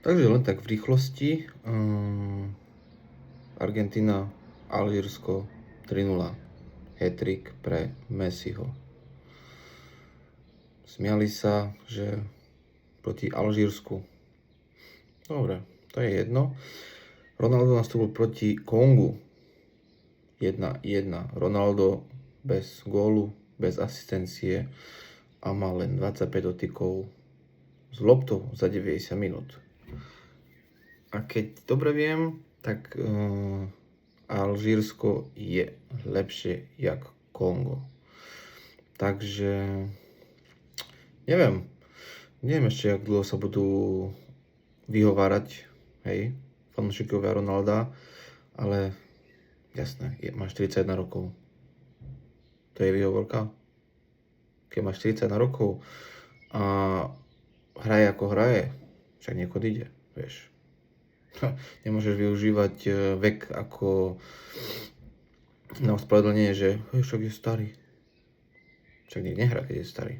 Takže len tak v rýchlosti. Argentína, Alžírsko 3-0. Hat-trick pre Messiho. Smiali sa, že proti Alžírsku. Dobre, to je jedno. Ronaldo nastúpil proti Kongu. 1-1. Ronaldo bez gólu, bez asistencie a mal len 25 dotykov s loptou za 90 minút. A keď dobre viem, tak Alžírsko je lepšie jak Kongo. Takže neviem ešte, jak dlho sa budú vyhovárať, hej, fanúšikovia Ronalda, ale jasné, máš 41 rokov. To je výhovorka. Keď máš 41 rokov a hraje ako hraje, však niekod ide, vieš. Nemôžeš využívať vek ako na ospravedlnenie, že však je starý. Však nech nehrá, keď je starý.